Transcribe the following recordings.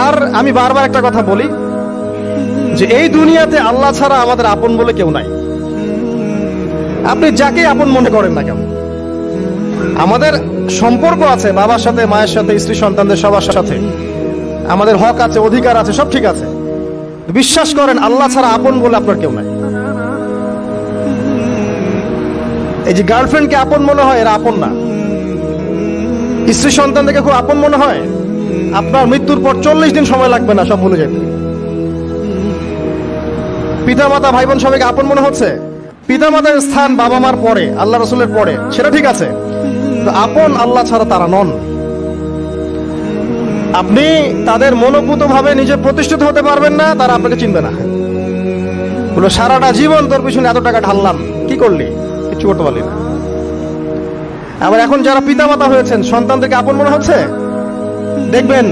আর আমি বারবার একটা কথা বলি যে এই দুনিয়াতে আল্লাহ ছাড়া আমাদের আপন বলে কেউ নাই। আপনি যাকে আপন মনে করেন না কেন, আমাদের সম্পর্ক আছে বাবার সাথে, মায়ের সাথে, স্ত্রী সন্তানদের সবার সাথে, আমাদের হক আছে, অধিকার আছে, সব ঠিক আছে। বিশ্বাস করেন আল্লাহ ছাড়া আপন বলে আপনার কেউ নাই। এই যে গার্লফ্রেন্ডকে আপন মনে হয়, এরা আপন না। স্ত্রী সন্তান থেকে খুব আপন মনে হয়, আপনার মৃত্যুর পর 40 দিন সময় লাগবে না সব ভুলে যেতে। পিতা মাতা ভাই বোন সবাইকে আপন মনে হচ্ছে। পিতা মাতার স্থান বাবা মার পরে, আল্লাহ রসুলের পরে, সেটা ঠিক আছে, তো আপন আল্লাহ ছাড়া তারা নন। আপনি তাদের মনোভূত ভাবে নিজে প্রতিষ্ঠিত হতে পারবেন না, তারা আপনাকে চিনবে না। বলে সারাটা জীবন তোর পিছনে এত টাকা ঢাললাম, কি করলি? কিছু করতে পারলি না। আবার এখন যারা পিতা মাতা হয়েছেন, সন্তানদেরকে আপন মনে হচ্ছে, দেখবেন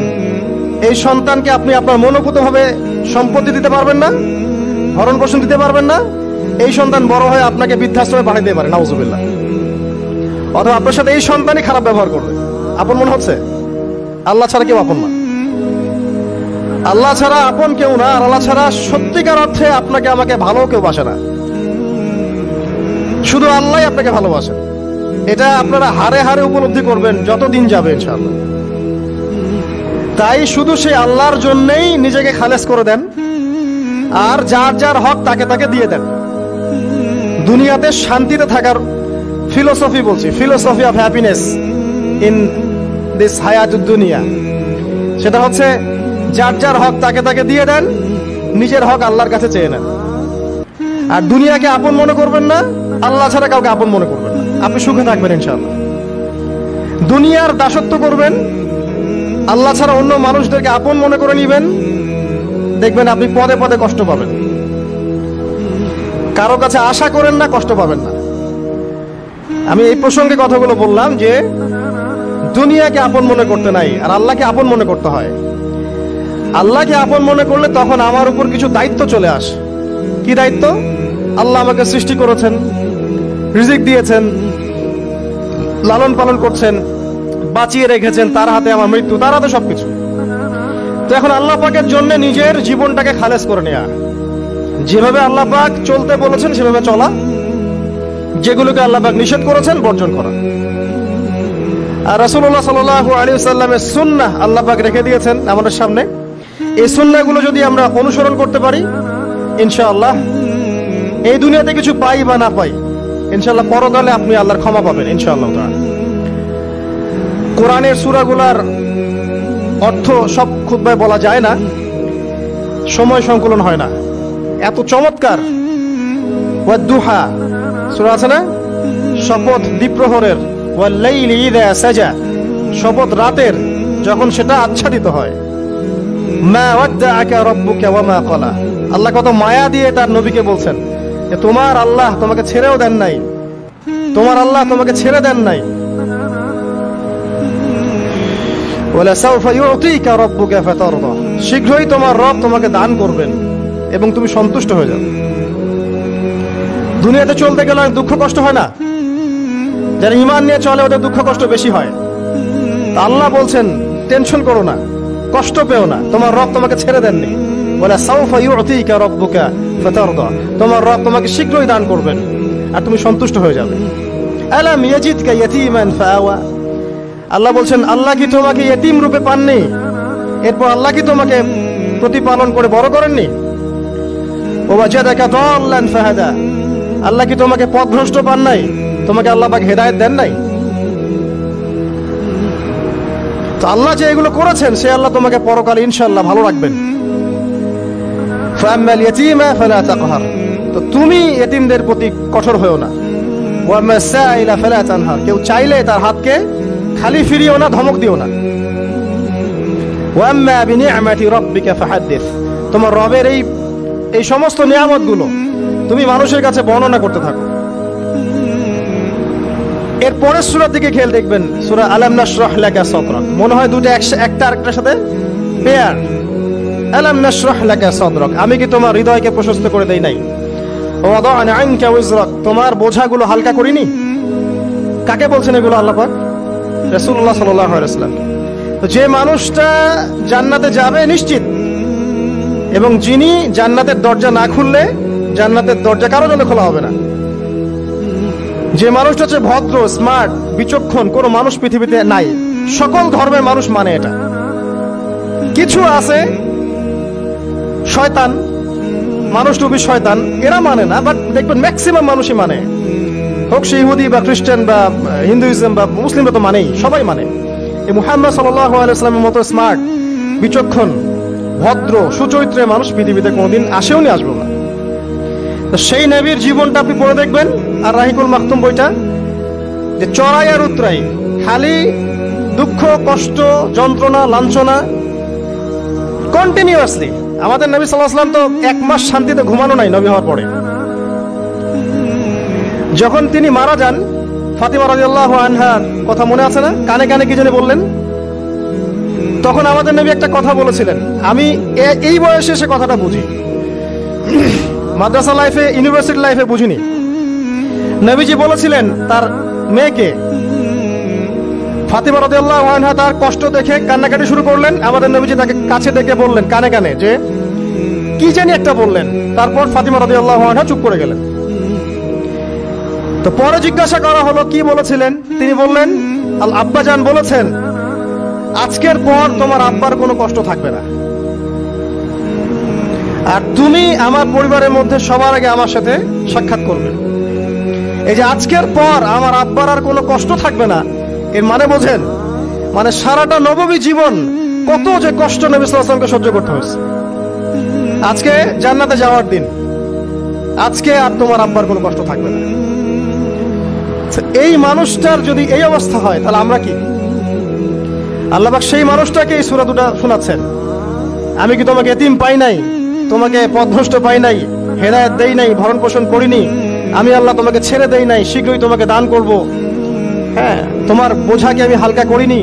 এই সন্তানকে আপনি আপনার মনোভূত ভাবে সম্পত্তি দিতে পারবেন না, ভরণ পোষণ দিতে পারবেন না। এই সন্তান বড় হয়ে আপনাকে বৃদ্ধাশ্রমে পাঠিয়ে দিতে পারে, নাউজুবিল্লাহ। অথবা আপনার সাথে এই সন্তানই খারাপ ব্যবহার করবে। আপন মনে হচ্ছে? আল্লাহ ছাড়া কেউ আপন না। আল্লাহ ছাড়া আপন কেউ না। আর আল্লাহ ছাড়া সত্যিকার অর্থে আপনাকে আমাকে ভালো কেউ বাসে না। শুধু আল্লাহ আপনাকে ভালোবাসেন। এটা আপনারা হারে হারে উপলব্ধি করবেন যত দিন যাবে ইনশাআল্লাহ। তাই শুধু সেই আল্লাহর জন্যই নিজেকে খালেস করে দেন, আর যার যার হক তাকে তাকে দিয়ে দেন। দুনিয়াতে শান্তিতে থাকার ফিলোসফি বলছি, philosophy of happiness in this হায়াতুদ দুনিয়া, সেটা হচ্ছে যার যার হক তাকে তাকে দিয়ে দেন, নিজের হক আল্লাহর কাছে চেয়ে নেন। আর দুনিয়াকে আপন মনে করবেন না, আল্লাহ ছাড়া কাউকে আপন মনে করবেন না, আপনি সুখে থাকবেন ইনশাআল্লাহ। দুনিয়ার দাসত্ব করবেন, আল্লাহ ছাড়া অন্য মানুষদেরকে আপন মনে করে নিবেন, দেখবেন আপনি পদে পদে কষ্ট পাবেন। কারো কাছে আশা করেন না, কষ্ট পাবেন না। আমি এই প্রসঙ্গে কথাগুলো বললাম যে দুনিয়াকে আপন মনে করতে নাই, আর আল্লাহকে আপন মনে করতে হয়। আল্লাহকে আপন মনে করলে তখন আমার উপর কিছু দায়িত্ব চলে আসে। কি দায়িত্ব? আল্লাহ আমাকে সৃষ্টি করেছেন, রিজিক দিয়েছেন, লালন পালন করছেন, বাঁচিয়ে রেখেছেন, তার হাতে আমার মৃত্যু, তার হাতে সবকিছু। তো এখন আল্লাহ পাকের জন্য নিজের জীবনটাকে খালেস করে নেওয়া, যেভাবে আল্লাহ পাক চলতে বলেছেন সেভাবে চলা, যেগুলোকে আল্লাহ পাক নিষেধ করেছেন বর্জন করা। আর রাসূলুল্লাহ সাল্লাল্লাহু আলাইহি ওয়াসাল্লামের সুন্নাহ আল্লাহ পাক রেখে দিয়েছেন আমাদের সামনে। এই সুন্নাহগুলো যদি আমরা অনুসরণ করতে পারি ইনশাআল্লাহ, এই দুনিয়াতে কিছু পাই বা না পাই, ইনশাআল্লাহ পরকালে আপনি আল্লাহর ক্ষমা পাবেন ইনশাআল্লাহ তাআলা। কোরআনের সূরাগুলোর অর্থ সব খুতবায় বলা যায় না, সময় সংকলন হয় না। এত চমৎকার ওয়াদ-দুহা সূরা আছে না, শপথ দ্বিপ্রহরের, ওয়াল-লাইলি ইযা সাজা, শপথ রাতের যখন সেটা আচ্ছাদিত হয়। মা ওয়াদ্দাআকা রাব্বুকা ওয়া মা ক্বালা, আল্লাহ কত মায়া দিয়ে তার নবীকে বলছেন যে তোমার আল্লাহ তোমাকে ছেড়েও দেন নাই, তোমার আল্লাহ তোমাকে ছেড়ে দেন নাই। ওয়ালা সাউফা ইউতিকা রাব্বুকা ফাতারদা, শীঘ্রই তোমার রব তোমাকে দান করবেন এবং তুমি সন্তুষ্ট হয়ে যাবে। দুনিয়াতে চলতে গেলে দুঃখ কষ্ট হয় না? যারা ঈমান নিয়ে চলে ওদের দুঃখ কষ্ট বেশি হয়। তা আল্লাহ বলছেন টেনশন করো না, কষ্ট পেও না, তোমার রব তোমাকে ছেড়ে দেননি। ওয়ালা সাউফা ইউতিকা রাব্বুকা ফাতারদা, তোমার রব তোমাকে শীঘ্রই দান করবেন আর তুমি সন্তুষ্ট হয়ে যাবে। আলাম ইয়াজিদকা ইয়াতীমান ফাআওয়া, আল্লাহ বলছেন আল্লাহ কি তোমাকে ইতিম রূপে পাননি? এরপর আল্লাহ কি তোমাকে প্রতিপালন করে বড় করেননি? ওয়াজাদাকা দাল্লান ফাহাদা, আল্লাহ কি তোমাকে পথভ্রষ্ট পান নাই? তোমাকে আল্লাহ পাক হেদায়েত দেন নাই? তো আল্লাহ যে এগুলো করেছেন সে আল্লাহ তোমাকে পরকালে ইনশাআল্লাহ ভালো রাখবেন। ফাআম্মাল ইয়াতীমা ফালা তাকহার, তো তুমি ইতিমদের প্রতি কঠোর হয়ো না। ওয়াম্মাস সাইলা ফালা তানহার, কেউ চাইলে তার হাতকে খালি ফিরিও না, ধমক দিও না। ওয়াম্মা বিনি'মাতি রাব্বিকা ফাহাদ্দিস, তোমার রবের এই সমস্ত নিয়ামতগুলো তুমি মানুষের কাছে বর্ণনা করতে থাকো। এর পরের সূরার দিকে খেয়াল দেখবেন, সূরা আলাম নাশরাহ লাকা সাদরাক, মনে হয় দুটো একটা আরেকটার সাথে পেয়ার। আলাম নাশরাহ লাকা সাদরাক, আমি কি তোমার হৃদয়কে প্রশস্ত করে দেই নাই? ওয়াদা'না আনকা ওয়িজরাক, তোমার বোঝাগুলো হালকা করিনি? কাকে বলছেন এগুলো আল্লাহ পাক? রাসূলুল্লাহ সাল্লাল্লাহু আলাইহি ওয়াসাল্লাম। তো যে মানুষটা জান্নাতে যাবে নিশ্চিত, এবং যিনি জান্নাতের দরজা না খুললে জান্নাতের দরজা কারোর জন্য খোলা হবে না। যে মানুষটা হচ্ছে ভদ্র, স্মার্ট, বিচক্ষণ, কোনো মানুষ পৃথিবীতে নাই। সকল ধর্মের মানুষ মানে এটা। কিছু আছে শয়তান, মানুষ টুপি শয়তান, এরা মানে না, বাট দেখবেন ম্যাক্সিমাম মানুষই মানে, হোক সে ইহুদি বা খ্রিস্টান বা হিন্দুইজম বা মুসলিমরা তো মানেই, সবাই মানে। এই মুহাম্মদ সাল্লাল্লাহু আলাইহি ওয়াসাল্লামের মতো স্মার্ট, বিচক্ষণ, ভদ্র, সুচরিত্রের মানুষ পৃথিবীতে কোনোদিন আসেও নি, আসবেও না। তো সেই নবীর জীবনটা আপনি পড়ে দেখবেন, আর রাহিকুল মাকতুম বইটা, যে চড়াই আর উতরাই, খালি দুঃখ, কষ্ট, যন্ত্রণা, লাঞ্ছনা, কন্টিনিউয়াসলি। আমাদের নবী সাল্লাল্লাহু আলাইহি ওয়াসাল্লাম তো 1 মাস শান্তিতে ঘুমানো নাই নবী হওয়ার পরে। যখন তিনি মারা যান, ফাতিমা রাদিয়াল্লাহু আনহার কথা মনে আছে না? কানে কানে কি জানি বললেন। তখন আমাদের নবী একটা কথা বলেছিলেন, আমি এই বয়সে সে কথাটা বুঝি, মাদ্রাসা লাইফে, ইউনিভার্সিটি লাইফে বুঝিনি। নবীজি বলেছিলেন তার মেয়েকে, ফাতিমা রাদিয়াল্লাহু আনহা তার কষ্ট দেখে কান্নাকাটি শুরু করলেন। আমাদের নবীজি তাকে কাছে ডেকে বললেন কানে কানে যে কি জানি একটা বললেন। তারপর ফাতিমা রাদিয়াল্লাহু আনহা চুপ করে গেলেন। তো পরে জিজ্ঞাসা করা হলো কি বলেছিলেন। তিনি বললেন, আল আব্বাজান বলেছেন, আজকের পর তোমার আব্বার কোনো কষ্ট থাকবে না, আর তুমি আমার পরিবারের মধ্যে সবার আগে আমার সাথে সাক্ষাৎ করবে। এই যে আজকের পর আমার আব্বার আর কোনো কষ্ট থাকবে না, এর মানে বোঝেন, মানে সারাটা নববী জীবন কত যে কষ্ট নবী সাল্লাল্লাহু আলাইহি ওয়াসাল্লামকে সহ্য করতে হয়েছে। আজকে জান্নাতে যাওয়ার দিন, আজকে আর তোমার আব্বার কোনো কষ্ট থাকবে না। এই মানুষটার যদি এই অবস্থা হয়, তাহলে আমরা কি? আল্লাহ পাক সেই মানুষটাকে এই সূরা দুটো শোনাচ্ছেন, আমি কি তোমাকে এতিম পাই নাই, তোমাকে পথভ্রষ্ট পাই নাই, হেদায়েত দেই নাই, ভরণ পোষণ করিনি, আমি আল্লাহ তোমাকে ছেড়ে দেই নাই, শীঘ্রই তোমাকে দান করব, হ্যাঁ, তোমার বোঝাকে আমি হালকা করিনি।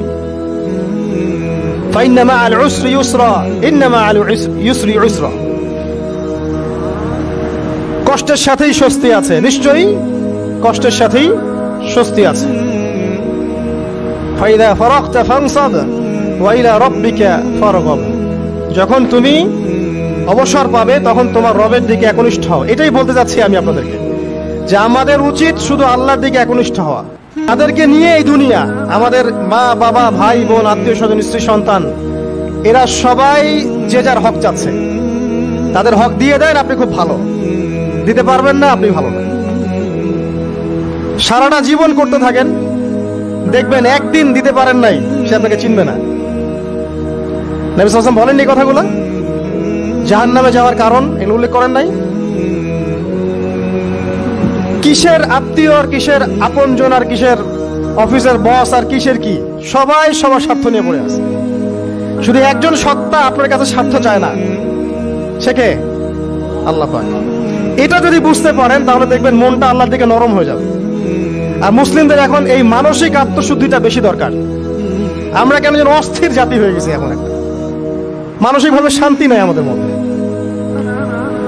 ফাইন্না মাআল উসরি ইউসরা, ইন্না মাআল ইউসরি ইউসরা, কষ্টের সাথেই স্বস্তি আছে, নিশ্চয়ই কষ্টের সাথেই স্বস্তি আছে। ফাইদা ফারাগতা ফানসাব ওয়া ইলা রাব্বিকা ফারগাব, যখন তুমি অবসর পাবে তখন তোমার রবের দিকে একনিষ্ঠ হও। এটাই বলতে যাচ্ছি আমি আপনাদেরকে, যে আমাদের উচিত শুধু আল্লাহর দিকে একনিষ্ঠ হওয়া। তাদেরকে নিয়ে এই দুনিয়া, আমাদের মা বাবা, ভাই বোন, আত্মীয় স্বজন, স্ত্রী সন্তান, এরা সবাই যে যার হক চাচ্ছে, তাদের হক দিয়ে দেন, আপনি খুব ভালো। দিতে পারবেন না, আপনি ভালো না। সারাটা জীবন করতে থাকেন, দেখবেন একদিন দিতে পারেন নাই, সে আপনাকে চিনবে না। নবী সাল্লাল্লাহু আলাইহি ওয়াসাল্লাম বলেননি কথাগুলো? জাহান্নামে যাওয়ার কারণ এগুলো উল্লেখ করেন নাই? কিসের আত্মীয় আর কিসের আপনজন আর কিসের অফিসের বস আর কিসের কি, সবাই সবার স্বার্থ নিয়ে পড়ে আছে। শুধু একজন সত্তা আপনার কাছে স্বার্থ চায় না, সে কে? আল্লাহ পাক। এটা যদি বুঝতে পারেন তাহলে দেখবেন মনটা আল্লাহর দিকে নরম হয়ে যাবে। আর মুসলিমদের এখন এই মানসিক আত্মশুদ্ধিটা বেশি দরকার। আমরা কেন যেন অস্থির জাতি হয়ে গেছি, এখন একটা মানসিকভাবে শান্তি নাই আমাদের মধ্যে।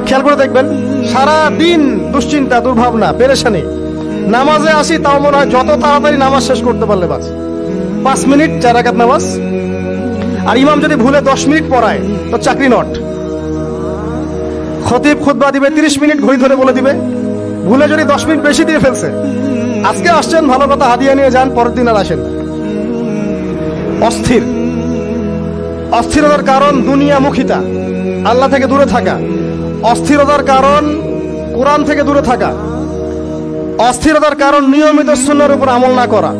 খেয়াল করে দেখবেন, সারা দিন দুশ্চিন্তা, দুর্ভাবনা, পেরেশানি। নামাজে আসি তাও মনে হয় যত তাড়াতাড়ি নামাজ শেষ করতে পারলে বাস। 5 মিনিট 4 রাকাত নামাজ, আর ইমাম যদি ভুলে 10 মিনিট পড়ায় তো চাকরি নট। খতিব খুতবা দিবে 30 মিনিট ঘড়ি ধরে বলে দিবে, ভুলে যদি 10 মিনিট বেশি দিয়ে ফেলছে, আজকে আসছেন ভালো কথা, হাদিয়া নিয়ে যান, পরের দিন আর আসেন। অস্থির। অস্থিরতার কারণ দুনিয়ামুখিতা, আল্লাহ থেকে দূরে থাকা। অস্থিরতার কারণ কোরআন থেকে দূরে থাকা। অস্থিরতার কারণ নিয়মিত সুন্নাহর উপর আমল না করা,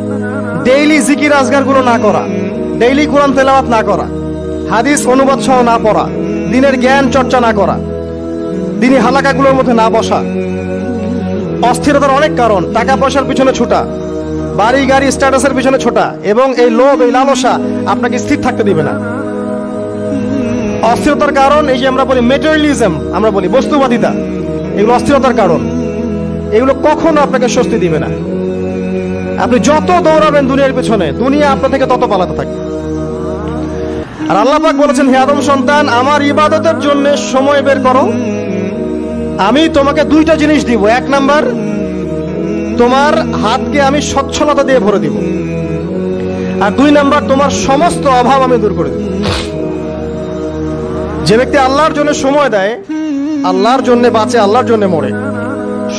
ডেইলি জিকির আজগারগুলো না করা, ডেইলি কোরআন তেলাওয়াত না করা, হাদিস অনুবাদ সহ না পড়া, দিনের জ্ঞান চর্চা না করা, দিনী হালাকাগুলোর মধ্যে না বসা। অস্থিরতার অনেক কারণ, টাকা পয়সার পিছনে ছোটা, বাড়ি গাড়ি স্ট্যাটাসের পিছনে ছোটা, এবং এই লোভ, এই লালসা আপনাকে স্থির থাকতে দিবে না। অস্থিরতার কারণ এই যে আমরা বলি মেটেরিয়ালিজম, আমরা বলি বস্তুবাদিতা, এগুলো অস্থিরতার কারণ। এগুলো কখনো আপনাকে স্বস্তি দিবে না। আপনি যত দৌড়াবেন দুনিয়ার পেছনে, দুনিয়া আপনার থেকে তত পালাতে থাকবে। আর আল্লাহ পাক বলেছেন, হে আদম সন্তান, আমার ইবাদতের জন্য সময় বের করো, আমি তোমাকে 2টা জিনিস দিব। 1 নাম্বার, তোমার হাতকে আমি সচ্ছলতা দিয়ে ভরে দিব। আর 2 নাম্বার, তোমার সমস্ত অভাব আমি দূর করে দেব। যে ব্যক্তি আল্লাহর জন্য সময় দেয়, আল্লাহর জন্য বাঁচে, আল্লাহর জন্য মরে,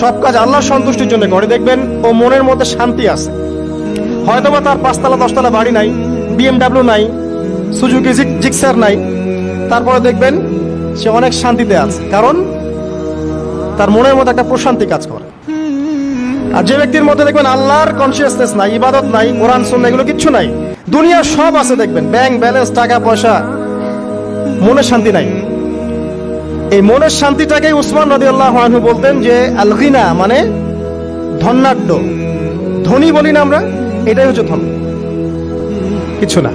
সব কাজ আল্লাহর সন্তুষ্টির জন্য করে, দেখবেন ও মনের মধ্যে শান্তি আছে। হয়তোবা তার 5 তলা 10 তলা বাড়ি নাই, BMW নাই, সুজুকি জিক্সার নাই, তারপরে দেখবেন সে অনেক শান্তিতে আছে, কারণ তার মনের মধ্যে একটা প্রশান্তি কাজ করে। আর যে ব্যক্তির মধ্যে দেখবেন আল্লাহর কনসিয়াসনেস নাই, ইবাদত নাই, কোরআন সুন্নাহ এগুলো কিচ্ছু নাই, দুনিয়ার সব আছে, দেখবেন ব্যাংক ব্যালেন্স, টাকা পয়সা, মনের শান্তি নাই। এই মনের শান্তিটাকেই উসমান রাদিয়াল্লাহু আনহু বলতেন যে আল গিনা মানে ধনাঢ্য, ধনী বলি না আমরা, এটাই হচ্ছে ধন, কিছু না।